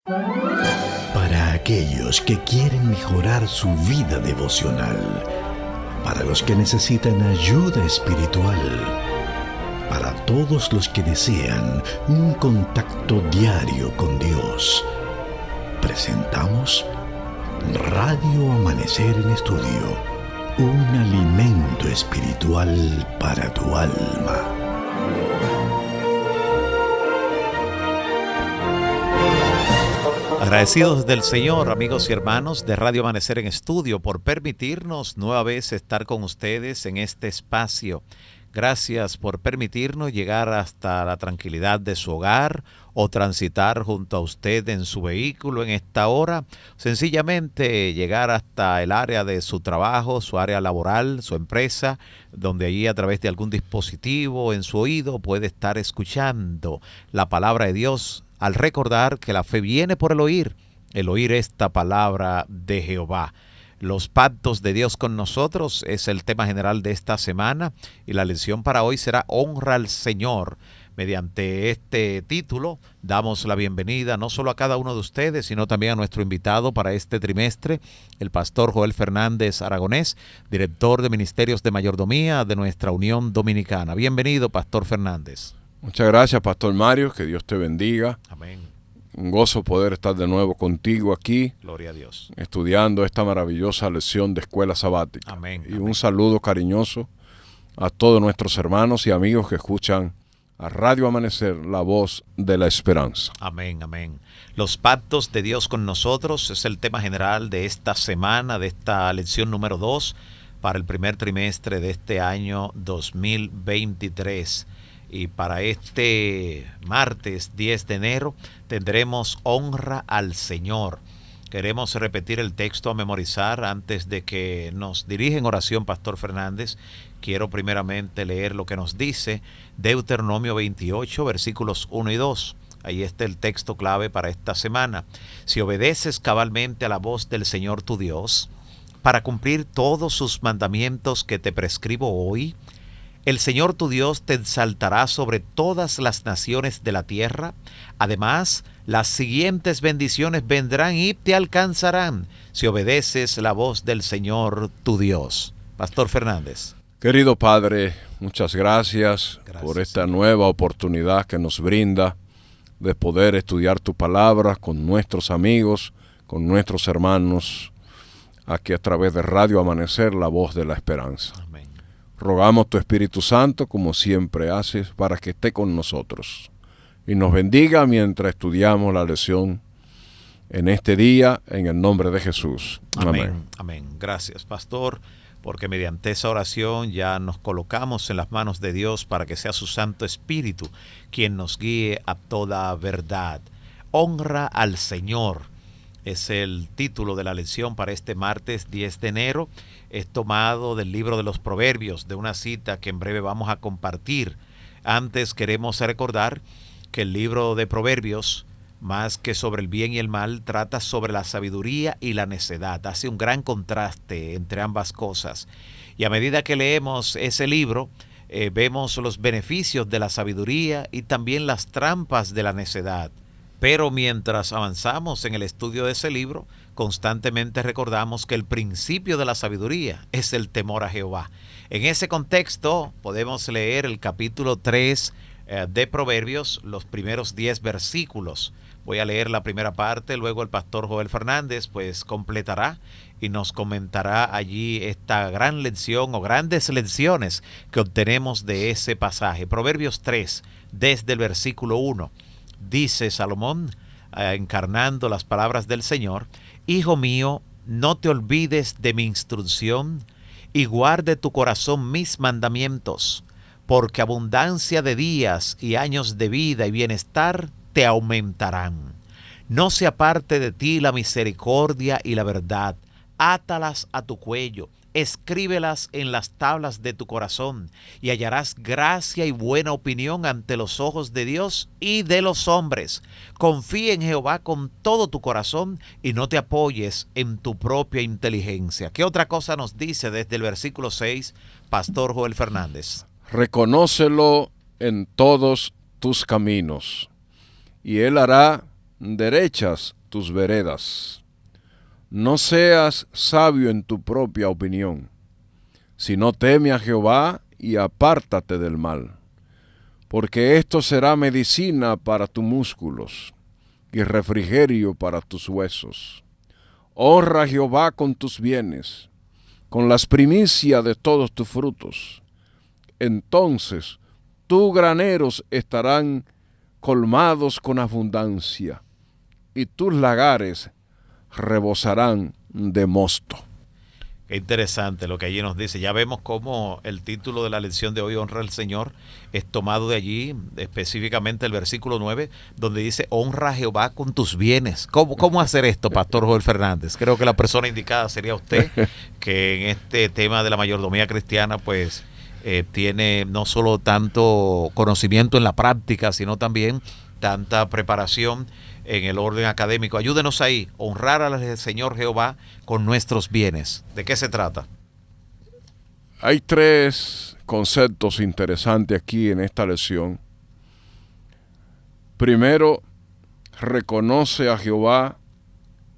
Para aquellos que quieren mejorar su vida devocional, para los que necesitan ayuda espiritual, para todos los que desean un contacto diario con Dios, presentamos Radio Amanecer en Estudio, un alimento espiritual para tu alma. Agradecidos del Señor, amigos y hermanos de Radio Amanecer en Estudio, por permitirnos nueva vez estar con ustedes en este espacio. Gracias por permitirnos llegar hasta la tranquilidad de su hogar o transitar junto a usted en su vehículo en esta hora. Sencillamente llegar hasta el área de su trabajo, su área laboral, su empresa, donde allí a través de algún dispositivo en su oído puede estar escuchando la palabra de Dios, al recordar que la fe viene por el oír esta palabra de Jehová. Los pactos de Dios con nosotros es el tema general de esta semana y la lección para hoy será Honra al Señor. Mediante este título damos la bienvenida no solo a cada uno de ustedes, sino también a nuestro invitado para este trimestre, el pastor Joel Fernández Aragonés, director de Ministerios de Mayordomía de nuestra Unión Dominicana. Bienvenido, pastor Fernández. Muchas gracias, pastor Mario, que Dios te bendiga. Amén. Un gozo poder estar de nuevo contigo aquí. Gloria a Dios. Estudiando esta maravillosa lección de escuela sabática. Amén. Y un saludo cariñoso a todos nuestros hermanos y amigos que escuchan a Radio Amanecer, la voz de la esperanza. Amén, amén. Los pactos de Dios con nosotros es el tema general de esta semana, de esta lección número 2 para el primer trimestre de este año 2023. Y para este martes 10 de enero tendremos Honra al Señor. Queremos repetir el texto a memorizar antes de que nos dirija en oración, pastor Fernández. Quiero primeramente leer lo que nos dice Deuteronomio 28, versículos 1 y 2. Ahí está el texto clave para esta semana. Si obedeces cabalmente a la voz del Señor tu Dios, para cumplir todos sus mandamientos que te prescribo hoy, el Señor tu Dios te exaltará sobre todas las naciones de la tierra. Además, las siguientes bendiciones vendrán y te alcanzarán si obedeces la voz del Señor tu Dios. Pastor Fernández. Querido Padre, muchas gracias por esta nueva oportunidad que nos brinda de poder estudiar tu palabra con nuestros amigos, con nuestros hermanos, aquí a través de Radio Amanecer, la voz de la esperanza. Amén. Rogamos tu Espíritu Santo, como siempre haces, para que esté con nosotros y nos bendiga mientras estudiamos la lección en este día, en el nombre de Jesús. Amén. Amén. Gracias, pastor, porque mediante esa oración ya nos colocamos en las manos de Dios para que sea su Santo Espíritu quien nos guíe a toda verdad. Honra al Señor es el título de la lección para este martes 10 de enero. Es tomado del libro de los Proverbios, de una cita que en breve vamos a compartir. Antes queremos recordar que el libro de Proverbios, más que sobre el bien y el mal, trata sobre la sabiduría y la necedad. Hace un gran contraste entre ambas cosas. Y a medida que leemos ese libro, vemos los beneficios de la sabiduría y también las trampas de la necedad. Pero mientras avanzamos en el estudio de ese libro, constantemente recordamos que el principio de la sabiduría es el temor a Jehová. En ese contexto podemos leer el capítulo 3 de Proverbios, los primeros 10 versículos. Voy a leer la primera parte, luego el pastor Joel Fernández pues completará y nos comentará allí esta gran lección o grandes lecciones que obtenemos de ese pasaje. Proverbios 3, desde el versículo 1. Dice Salomón, encarnando las palabras del Señor: Hijo mío, no te olvides de mi instrucción y guarde tu corazón mis mandamientos, porque abundancia de días y años de vida y bienestar te aumentarán. No se aparte de ti la misericordia y la verdad, átalas a tu cuello, escríbelas en las tablas de tu corazón, y hallarás gracia y buena opinión ante los ojos de Dios y de los hombres. Confía en Jehová con todo tu corazón y no te apoyes en tu propia inteligencia. ¿Qué otra cosa nos dice desde el versículo 6, pastor Joel Fernández? Reconócelo en todos tus caminos, y Él hará derechas tus veredas. No seas sabio en tu propia opinión, sino teme a Jehová y apártate del mal, porque esto será medicina para tus músculos y refrigerio para tus huesos. Honra a Jehová con tus bienes, con las primicias de todos tus frutos. Entonces tus graneros estarán colmados con abundancia, y tus lagares rebosarán de mosto. Qué interesante lo que allí nos dice. Ya vemos cómo el título de la lección de hoy, Honra al Señor, es tomado de allí, específicamente el versículo 9, donde dice, honra a Jehová con tus bienes. ¿Cómo hacer esto, Pastor Joel Fernández? Creo que la persona indicada sería usted, que en este tema de la mayordomía cristiana, pues, tiene no solo tanto conocimiento en la práctica, sino también tanta preparación en el orden académico. Ayúdenos ahí, honrar al Señor Jehová con nuestros bienes. ¿De qué se trata? Hay 3 conceptos interesantes aquí en esta lección. Primero, reconoce a Jehová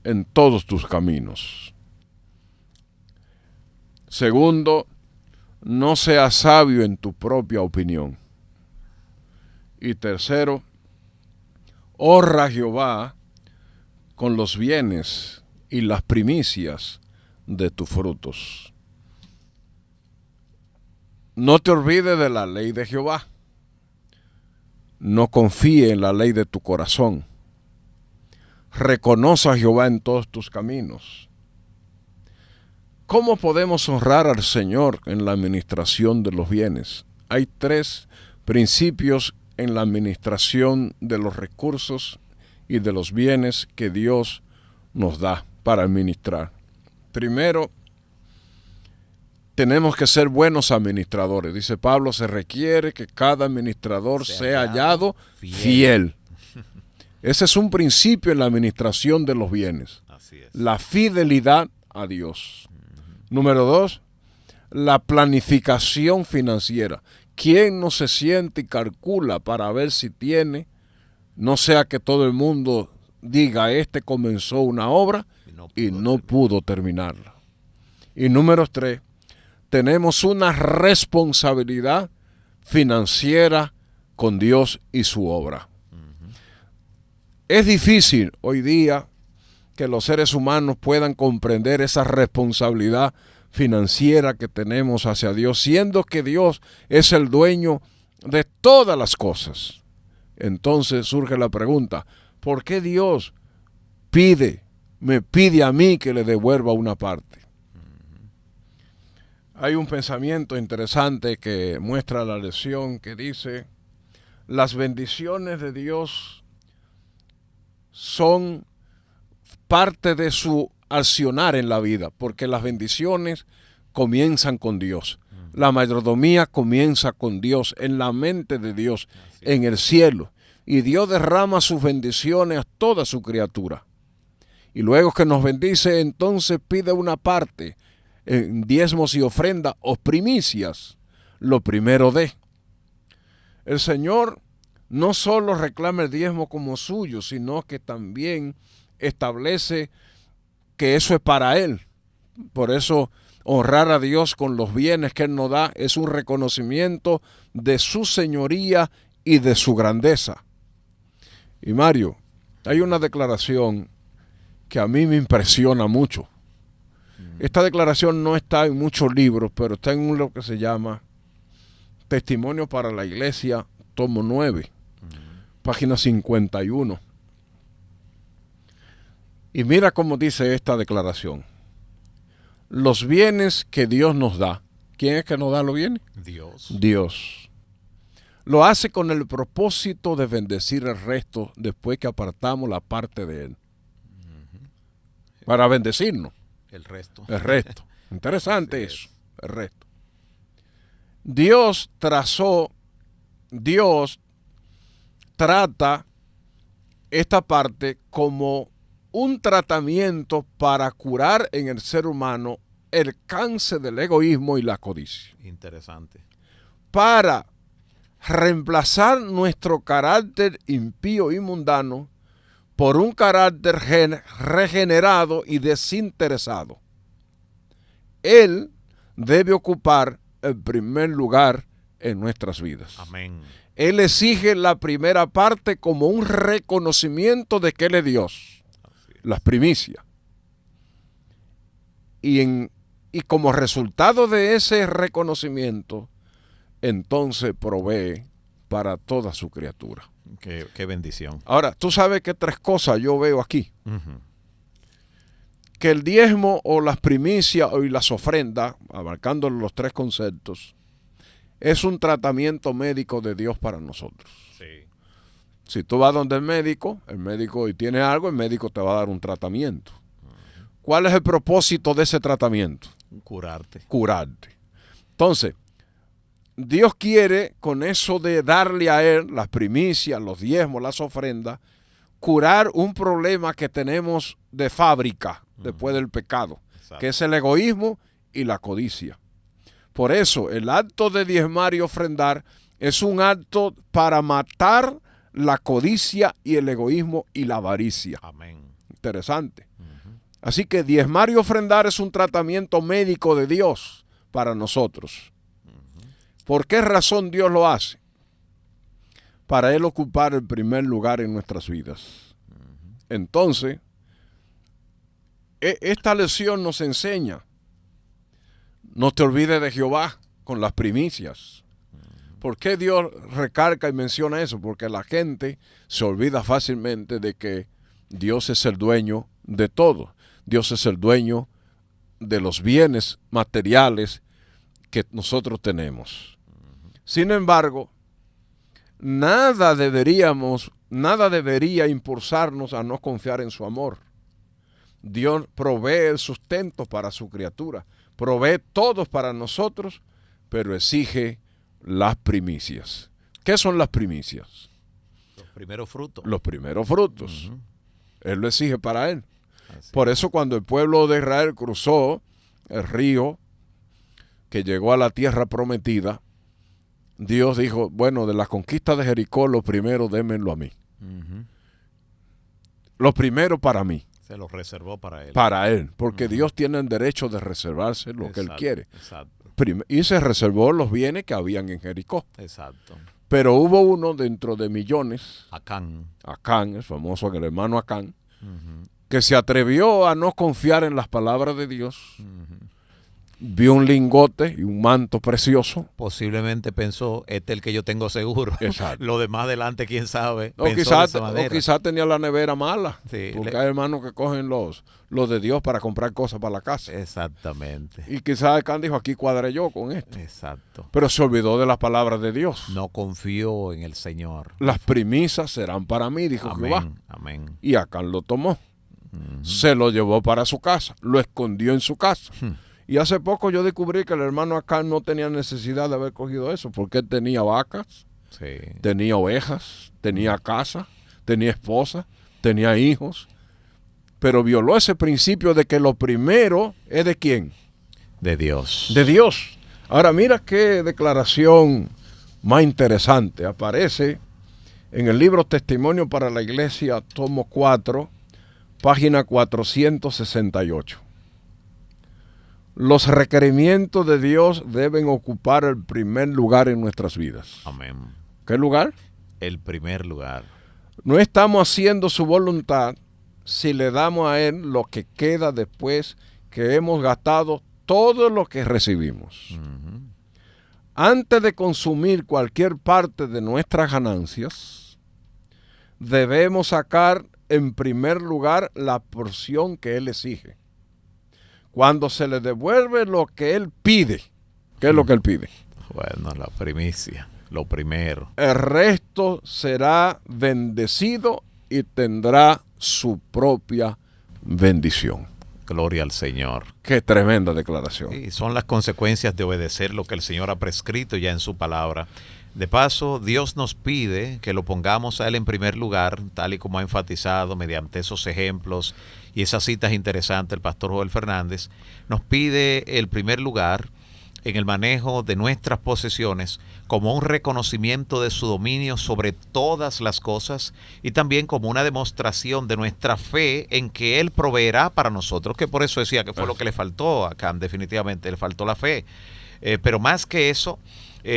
en todos tus caminos. Segundo, no seas sabio en tu propia opinión. Y tercero, honra a Jehová con los bienes y las primicias de tus frutos. No te olvides de la ley de Jehová. No confíe en la ley de tu corazón. Reconoce a Jehová en todos tus caminos. ¿Cómo podemos honrar al Señor en la administración de los bienes? Hay 3 principios en la administración de los recursos y de los bienes que Dios nos da para administrar. Primero, tenemos que ser buenos administradores. Dice Pablo, se requiere que cada administrador sea hallado fiel. Ese es un principio en la administración de los bienes. Así es. La fidelidad a Dios. Número 2, la planificación financiera. ¿Quién no se siente y calcula para ver si tiene? No sea que todo el mundo diga, este comenzó una obra y no pudo terminarla. Y número 3, tenemos una responsabilidad financiera con Dios y su obra. Es difícil hoy día que los seres humanos puedan comprender esa responsabilidad financiera que tenemos hacia Dios, siendo que Dios es el dueño de todas las cosas. Entonces surge la pregunta, ¿por qué Dios me pide a mí que le devuelva una parte? Hay un pensamiento interesante que muestra la lección que dice, las bendiciones de Dios son parte de su accionar en la vida, porque las bendiciones comienzan con Dios. La mayordomía comienza con Dios, en la mente de Dios, en el cielo. Y Dios derrama sus bendiciones a toda su criatura. Y luego que nos bendice, entonces pide una parte en diezmos y ofrendas o primicias, lo primero de. El Señor no solo reclama el diezmo como suyo, sino que también establece que eso es para Él. Por eso honrar a Dios con los bienes que Él nos da es un reconocimiento de su señoría y de su grandeza. Y Mario, hay una declaración que a mí me impresiona mucho. Esta declaración no está en muchos libros, pero está en uno que se llama Testimonio para la Iglesia, tomo 9, página 51. Y mira cómo dice esta declaración. Los bienes que Dios nos da. ¿Quién es que nos da los bienes? Dios. Dios. Lo hace con el propósito de bendecir el resto después que apartamos la parte de Él. Para bendecirnos. El resto. El resto. Interesante eso. El resto. Dios trata esta parte como un tratamiento para curar en el ser humano el cáncer del egoísmo y la codicia. Interesante. Para reemplazar nuestro carácter impío y mundano por un carácter regenerado y desinteresado. Él debe ocupar el primer lugar en nuestras vidas. Amén. Él exige la primera parte como un reconocimiento de que Él es Dios, las primicias. Y como resultado de ese reconocimiento, entonces provee para toda su criatura. Qué bendición. Ahora, tú sabes que 3 cosas yo veo aquí. Uh-huh. Que el diezmo o las primicias y las ofrendas, abarcando los 3 conceptos, es un tratamiento médico de Dios para nosotros. Sí. Si tú vas donde el médico y tiene algo, el médico te va a dar un tratamiento. Uh-huh. ¿Cuál es el propósito de ese tratamiento? Curarte. Curarte. Entonces, Dios quiere, con eso de darle a Él las primicias, los diezmos, las ofrendas, curar un problema que tenemos de fábrica después del pecado, exacto, que es el egoísmo y la codicia. Por eso, el acto de diezmar y ofrendar es un acto para matar la codicia y el egoísmo y la avaricia. Amén. Interesante. Así que diezmar y ofrendar es un tratamiento médico de Dios para nosotros. ¿Por qué razón Dios lo hace? Para Él ocupar el primer lugar en nuestras vidas. Entonces, esta lección nos enseña, no te olvides de Jehová con las primicias. ¿Por qué Dios recarga y menciona eso? Porque la gente se olvida fácilmente de que Dios es el dueño de todo. Dios es el dueño de los bienes materiales que nosotros tenemos. Sin embargo, nada debería impulsarnos a no confiar en su amor. Dios provee el sustento para su criatura, provee todos para nosotros, pero exige las primicias. ¿Qué son las primicias? Los primeros frutos. Los primeros frutos. Uh-huh. Él lo exige para Él. Así. Por eso cuando el pueblo de Israel cruzó el río, que llegó a la tierra prometida, Dios dijo, bueno, de la conquista de Jericó, lo primero démenlo a mí. Uh-huh. Lo primero para mí. Se lo reservó para Él. Para Él, porque uh-huh, Dios tiene el derecho de reservarse lo que Él quiere. Exacto. Y se reservó los bienes que habían en Jericó. Exacto. Pero hubo uno dentro de millones, Acán, el famoso, el hermano Acán, uh-huh, que se atrevió a no confiar en las palabras de Dios. Uh-huh. Vio un lingote y un manto precioso. Posiblemente pensó, este es el que yo tengo seguro. Exacto. Lo demás adelante, quién sabe. O quizás tenía la nevera mala. Sí, porque hay hermanos que cogen los de Dios para comprar cosas para la casa. Exactamente. Y quizás Acán dijo, aquí cuadré yo con esto. Exacto. Pero se olvidó de las palabras de Dios. No confió en el Señor. Las primicias serán para mí, dijo Jehová. Amén. Y Acán lo tomó. Uh-huh. Se lo llevó para su casa. Lo escondió en su casa. Y hace poco yo descubrí que el hermano Acán no tenía necesidad de haber cogido eso, porque él tenía vacas, sí, tenía ovejas, tenía casa, tenía esposa, tenía hijos, pero violó ese principio de que lo primero es ¿de quién? De Dios. De Dios. Ahora mira qué declaración más interesante. Aparece en el libro Testimonio para la Iglesia, tomo 4, página 468. Los requerimientos de Dios deben ocupar el primer lugar en nuestras vidas. Amén. ¿Qué lugar? El primer lugar. No estamos haciendo su voluntad si le damos a Él lo que queda después que hemos gastado todo lo que recibimos. Uh-huh. Antes de consumir cualquier parte de nuestras ganancias, debemos sacar en primer lugar la porción que Él exige. Cuando se le devuelve lo que Él pide, ¿qué es lo que Él pide? Bueno, la primicia, lo primero. El resto será bendecido y tendrá su propia bendición. Gloria al Señor. Qué tremenda declaración. Y son las consecuencias de obedecer lo que el Señor ha prescrito ya en su palabra. De paso, Dios nos pide que lo pongamos a Él en primer lugar, tal y como ha enfatizado mediante esos ejemplos y esas citas interesantes el pastor Joel Fernández. Nos pide el primer lugar en el manejo de nuestras posesiones como un reconocimiento de su dominio sobre todas las cosas y también como una demostración de nuestra fe en que Él proveerá para nosotros, que por eso decía que fue lo que le faltó a Cam, definitivamente, le faltó la fe. Pero más que eso,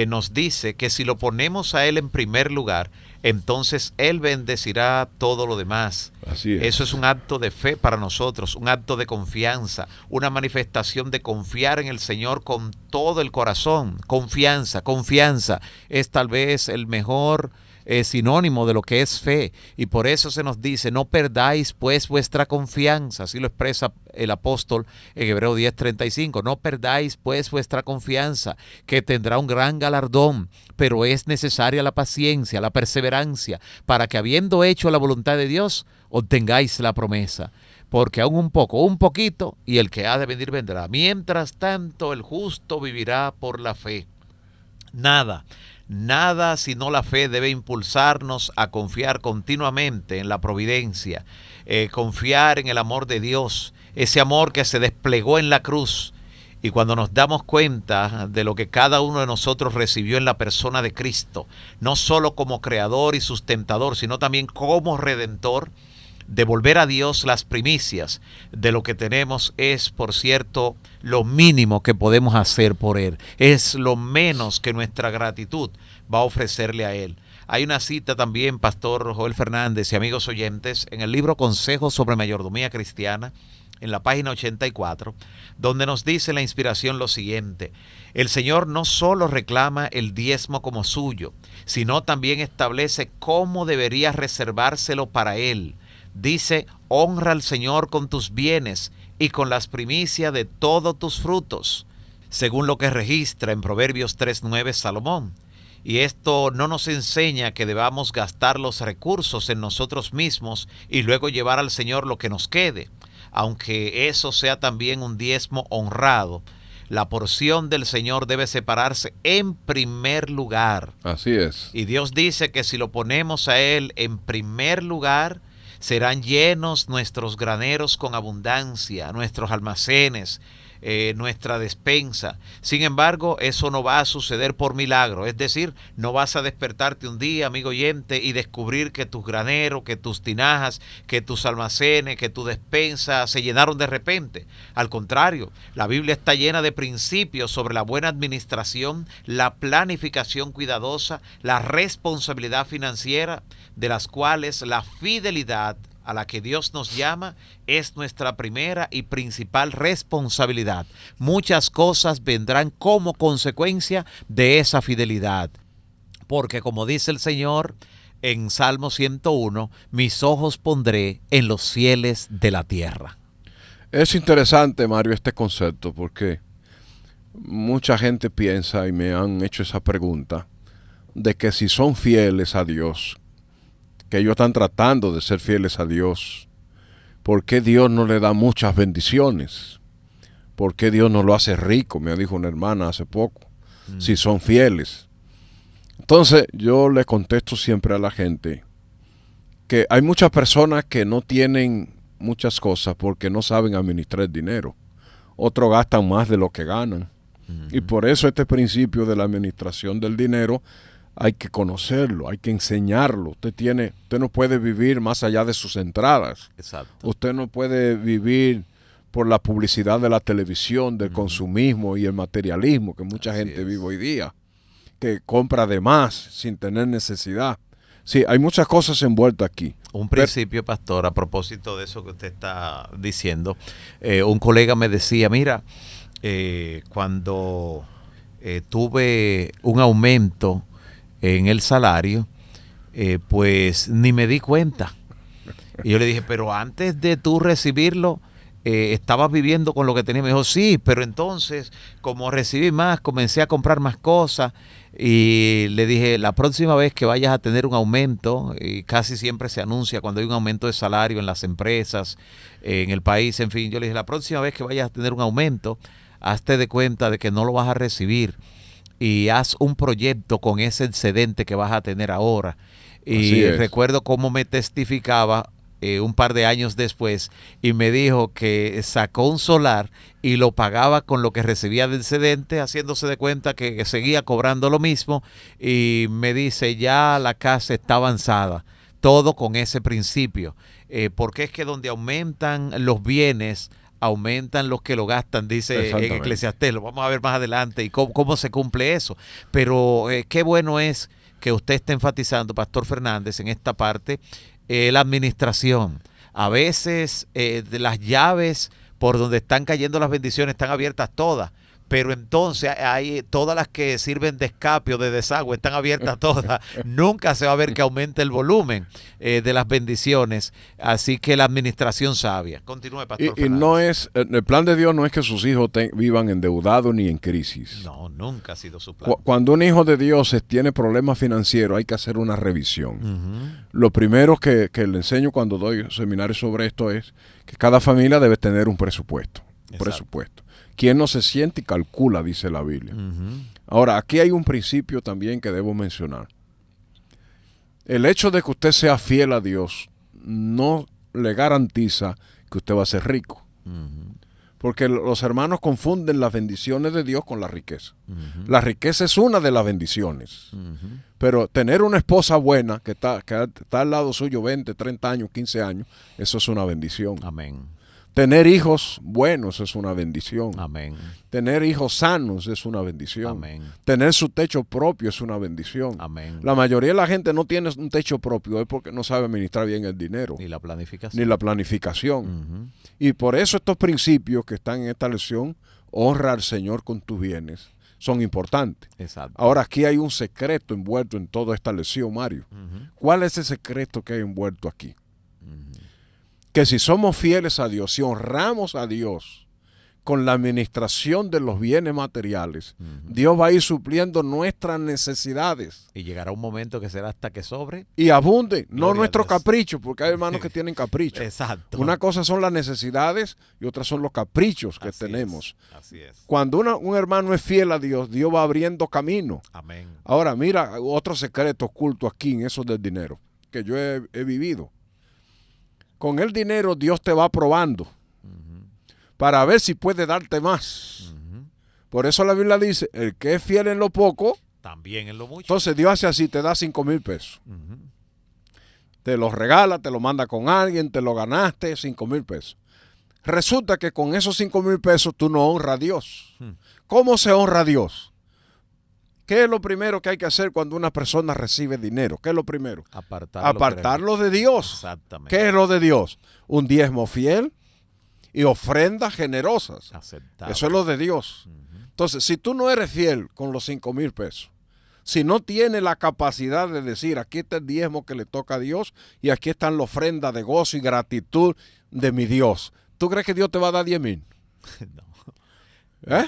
nos dice que si lo ponemos a Él en primer lugar, entonces Él bendecirá todo lo demás. Así es. Eso es un acto de fe para nosotros, un acto de confianza, una manifestación de confiar en el Señor con todo el corazón. Confianza, confianza es tal vez el mejor sinónimo de lo que es fe, y por eso se nos dice: no perdáis pues vuestra confianza. Así lo expresa el apóstol en Hebreos 10:35. No perdáis pues vuestra confianza, que tendrá un gran galardón, pero es necesaria la paciencia, la perseverancia, para que, habiendo hecho la voluntad de Dios, obtengáis la promesa. Porque aún un poquito, y el que ha de venir vendrá. Mientras tanto, el justo vivirá por la fe. Nada sino la fe debe impulsarnos a confiar continuamente en la providencia, confiar en el amor de Dios, ese amor que se desplegó en la cruz. Y cuando nos damos cuenta de lo que cada uno de nosotros recibió en la persona de Cristo, no solo como creador y sustentador, sino también como redentor, devolver a Dios las primicias de lo que tenemos es, por cierto, lo mínimo que podemos hacer por Él. Es lo menos que nuestra gratitud va a ofrecerle a Él. Hay una cita también, Pastor Joel Fernández y amigos oyentes, en el libro Consejos sobre Mayordomía Cristiana, en la página 84, donde nos dice la inspiración lo siguiente: el Señor no solo reclama el diezmo como suyo, sino también establece cómo debería reservárselo para Él. Dice: honra al Señor con tus bienes y con las primicias de todos tus frutos, según lo que registra en Proverbios 3:9 Salomón. Y esto no nos enseña que debamos gastar los recursos en nosotros mismos y luego llevar al Señor lo que nos quede, aunque eso sea también un diezmo honrado. La porción del Señor debe separarse en primer lugar. Así es. Y Dios dice que si lo ponemos a Él en primer lugar, serán llenos nuestros graneros con abundancia, nuestros almacenes, nuestra despensa. Sin embargo, eso no va a suceder por milagro. Es decir, no vas a despertarte un día, amigo oyente, y descubrir que tus graneros, que tus tinajas, que tus almacenes, que tu despensa se llenaron de repente. Al contrario, la Biblia está llena de principios sobre la buena administración, la planificación cuidadosa, la responsabilidad financiera, de las cuales la fidelidad a la que Dios nos llama es nuestra primera y principal responsabilidad. Muchas cosas vendrán como consecuencia de esa fidelidad, porque como dice el Señor en Salmo 101, mis ojos pondré en los fieles de la tierra. Es interesante, Mario, este concepto, porque mucha gente piensa, y me han hecho esa pregunta, de que si son fieles a Dios, que ellos están tratando de ser fieles a Dios, ¿por qué Dios no le da muchas bendiciones? ¿Por qué Dios no lo hace rico? Me dijo una hermana hace poco, si son fieles. Entonces yo le contesto siempre a la gente que hay muchas personas que no tienen muchas cosas porque no saben administrar el dinero. Otros gastan más de lo que ganan. Y por eso este principio de la administración del dinero hay que conocerlo, hay que enseñarlo. Usted no puede vivir más allá de sus entradas. Exacto. Usted no puede vivir por la publicidad de la televisión, del consumismo y el materialismo que mucha gente vive hoy día, que compra de más sin tener necesidad. Sí, hay muchas cosas envueltas aquí. Un principio, pastor, a propósito de eso que usted está diciendo, un colega me decía, mira, cuando tuve un aumento en el salario, pues ni me di cuenta. Y yo le dije, pero antes de tú recibirlo, estabas viviendo con lo que tenías. Me dijo, sí, pero entonces, como recibí más, comencé a comprar más cosas. Y le dije, la próxima vez que vayas a tener un aumento, y casi siempre se anuncia cuando hay un aumento de salario en las empresas, en el país, en fin, yo le dije, la próxima vez que vayas a tener un aumento, hazte de cuenta de que no lo vas a recibir. Y haz un proyecto con ese excedente que vas a tener ahora. Y recuerdo cómo me testificaba un par de años después y me dijo que sacó un solar y lo pagaba con lo que recibía del excedente, haciéndose de cuenta que seguía cobrando lo mismo, y me dice, ya la casa está avanzada, todo con ese principio, porque es que donde aumentan los bienes, aumentan los que lo gastan, dice en Eclesiastés. Lo vamos a ver más adelante y cómo se cumple eso. Pero qué bueno es que usted esté enfatizando, Pastor Fernández, en esta parte, la administración. A veces de las llaves por donde están cayendo las bendiciones están abiertas todas, pero entonces hay todas las que sirven de escape o de desagüe, están abiertas todas. Nunca se va a ver que aumente el volumen de las bendiciones. Así que la administración sabia. Continúe, Pastor Fernández. Y no es, el plan de Dios no es que sus hijos vivan endeudados ni en crisis. No, nunca ha sido su plan. Cuando un hijo de Dios tiene problemas financieros, hay que hacer una revisión. Lo primero que le enseño cuando doy seminarios sobre esto es que cada familia debe tener un presupuesto. ¿Quién no se siente y calcula? Dice la Biblia. Ahora, aquí hay un principio también que debo mencionar. El hecho de que usted sea fiel a Dios no le garantiza que usted va a ser rico. Porque los hermanos confunden las bendiciones de Dios con la riqueza. La riqueza es una de las bendiciones. Pero tener una esposa buena que está al lado suyo 20, 30 años, 15 años, eso es una bendición. Amén. Tener hijos buenos es una bendición. Amén. Tener hijos sanos es una bendición. Amén. Tener su techo propio es una bendición. Amén. La mayoría de la gente no tiene un techo propio es porque no sabe administrar bien el dinero. Ni la planificación. Y por eso estos principios que están en esta lección, honra al Señor con tus bienes, son importantes. Exacto. Ahora, aquí hay un secreto envuelto en toda esta lección, Mario. ¿Cuál es el secreto que hay envuelto aquí? Que si somos fieles a Dios, si honramos a Dios con la administración de los bienes materiales, Dios va a ir supliendo nuestras necesidades. Y llegará un momento que será hasta que sobre. Y abunde, no nuestros caprichos, porque hay hermanos que tienen caprichos. Exacto. Una cosa son las necesidades y otra son los caprichos que tenemos. Así es. Cuando un hermano es fiel a Dios, Dios va abriendo camino. Amén. Ahora, mira, otro secreto oculto aquí en eso del dinero, que yo he vivido. Con el dinero Dios te va probando para ver si puede darte más. Por eso la Biblia dice, el que es fiel en lo poco, también en lo mucho. Entonces Dios hace así, te da 5,000 pesos. Te los regala, te lo manda con alguien, te lo ganaste, 5,000 pesos. Resulta que con esos 5,000 pesos tú no honras a Dios. ¿Cómo se honra a Dios? ¿Qué es lo primero que hay que hacer cuando una persona recibe dinero? ¿Qué es lo primero? Apartarlo de Dios. Exactamente. ¿Qué es lo de Dios? Un diezmo fiel y ofrendas generosas. Aceptable. Eso es lo de Dios. Entonces, si tú no eres fiel con los 5,000 pesos, si no tienes la capacidad de decir, aquí está el diezmo que le toca a Dios y aquí están las ofrendas de gozo y gratitud de mi Dios, ¿tú crees que Dios te va a dar 10,000? No.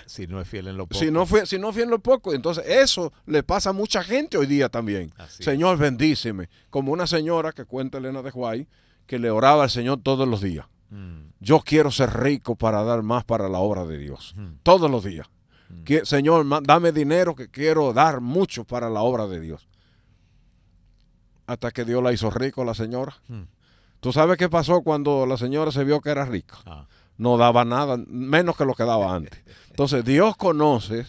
Si no es fiel en lo poco. Si no es fiel en lo poco. Entonces eso le pasa a mucha gente hoy día también. Señor, bendíceme. Como una señora que cuenta Elena de Huay, que le oraba al Señor todos los días. Yo quiero ser rico para dar más para la obra de Dios. Todos los días. Señor, dame dinero que quiero dar mucho para la obra de Dios. Hasta que Dios la hizo rico a la señora. ¿Tú sabes qué pasó cuando la señora se vio que era rica? No daba nada, menos que lo que daba antes. Entonces Dios conoce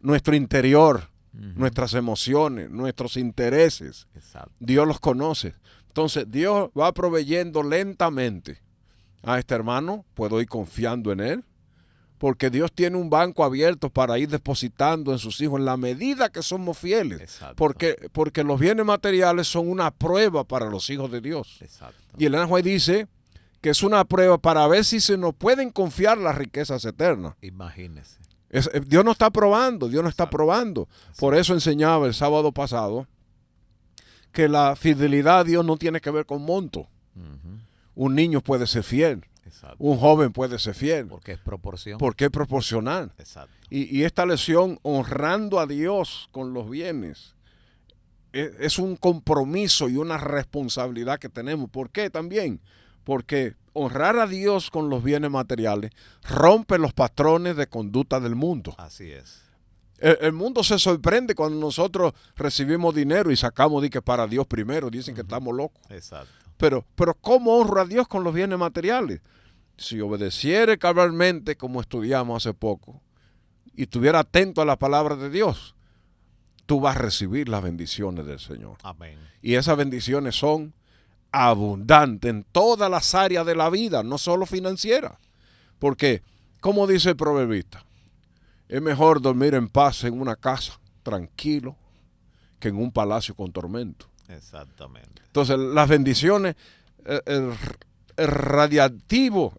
nuestro interior, nuestras emociones, nuestros intereses. Exacto. Dios los conoce. Entonces Dios va proveyendo lentamente a este hermano. Puedo ir confiando en él, porque Dios tiene un banco abierto para ir depositando en sus hijos en la medida que somos fieles. Exacto. Porque los bienes materiales son una prueba para los hijos de Dios. Exacto. Y Elena White dice que es una prueba para ver si se nos pueden confiar las riquezas eternas. Imagínese. Dios nos está probando, Dios nos está probando. Por eso enseñaba el sábado pasado que la fidelidad a Dios no tiene que ver con monto. Un niño puede ser fiel. Exacto. Un joven puede ser fiel. Porque es proporción. Porque es proporcional. Exacto. Y esta lección, honrando a Dios con los bienes, es un compromiso y una responsabilidad que tenemos. ¿Por qué también? Porque honrar a Dios con los bienes materiales rompe los patrones de conducta del mundo. Así es. El mundo se sorprende cuando nosotros recibimos dinero y sacamos de que para Dios primero. Dicen que estamos locos. Exacto. Pero ¿cómo honro a Dios con los bienes materiales? Si obedeciere cabalmente, como estudiamos hace poco, y estuviera atento a la palabra de Dios, tú vas a recibir las bendiciones del Señor. Amén. Y esas bendiciones son abundantes en todas las áreas de la vida, no solo financiera. Porque, como dice el proverbista, es mejor dormir en paz en una casa, tranquilo, que en un palacio con tormento. Exactamente. Entonces, las bendiciones, el radiativo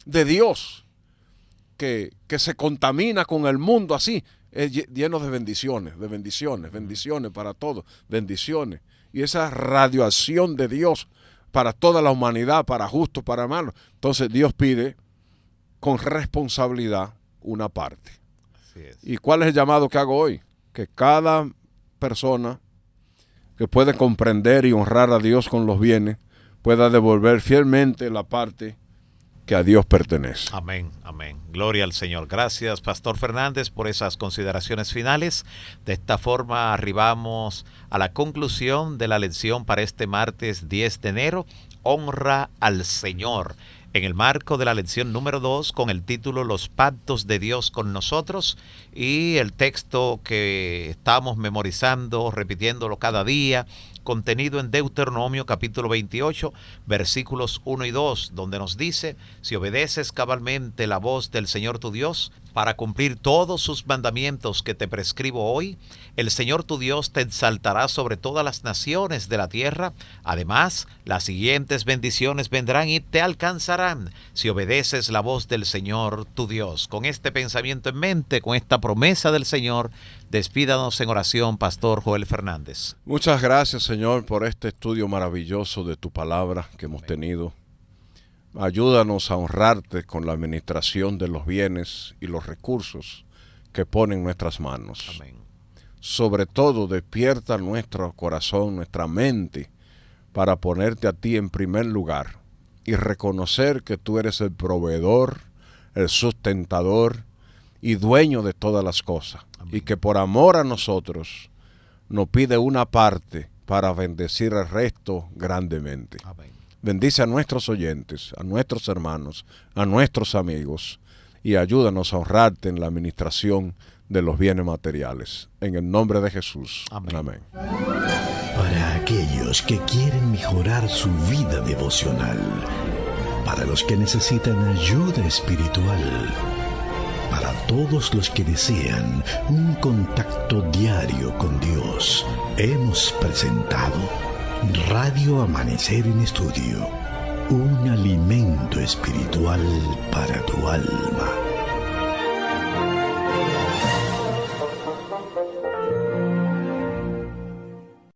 de Dios, que se contamina con el mundo así, es lleno de bendiciones para todos, bendiciones. Y esa radiación de Dios para toda la humanidad, para justos, para malos. Entonces, Dios pide con responsabilidad una parte. Así es. ¿Y cuál es el llamado que hago hoy? Que cada persona que puede comprender y honrar a Dios con los bienes pueda devolver fielmente la parte que a Dios pertenece. Amén, amén. Gloria al Señor. Gracias, Pastor Fernández, por esas consideraciones finales. De esta forma arribamos a la conclusión de la lección para este martes 10 de enero. Honra al Señor. En el marco de la lección número 2, con el título Los pactos de Dios con nosotros, y el texto que estamos memorizando, repitiéndolo cada día, contenido en Deuteronomio capítulo 28, versículos 1 y 2, donde nos dice: si obedeces cabalmente la voz del Señor tu Dios, para cumplir todos sus mandamientos que te prescribo hoy, el Señor tu Dios te exaltará sobre todas las naciones de la tierra. Además, las siguientes bendiciones vendrán y te alcanzarán si obedeces la voz del Señor tu Dios. Con este pensamiento en mente, con esta promesa del Señor, despídanos en oración, Pastor Joel Fernández. Muchas gracias, Señor, por este estudio maravilloso de tu palabra que hemos tenido. Ayúdanos a honrarte con la administración de los bienes y los recursos que ponen en nuestras manos. Amén. Sobre todo, despierta nuestro corazón, nuestra mente, para ponerte a ti en primer lugar y reconocer que tú eres el proveedor, el sustentador y dueño de todas las cosas. Amén. Y que por amor a nosotros nos pide una parte para bendecir el resto grandemente. Amén. Bendice a nuestros oyentes, a nuestros hermanos, a nuestros amigos, y ayúdanos a honrarte en la administración de los bienes materiales. En el nombre de Jesús. Amén. Amén. Para aquellos que quieren mejorar su vida devocional, para los que necesitan ayuda espiritual, para todos los que desean un contacto diario con Dios, hemos presentado Radio Amanecer en Estudio, un alimento espiritual para tu alma.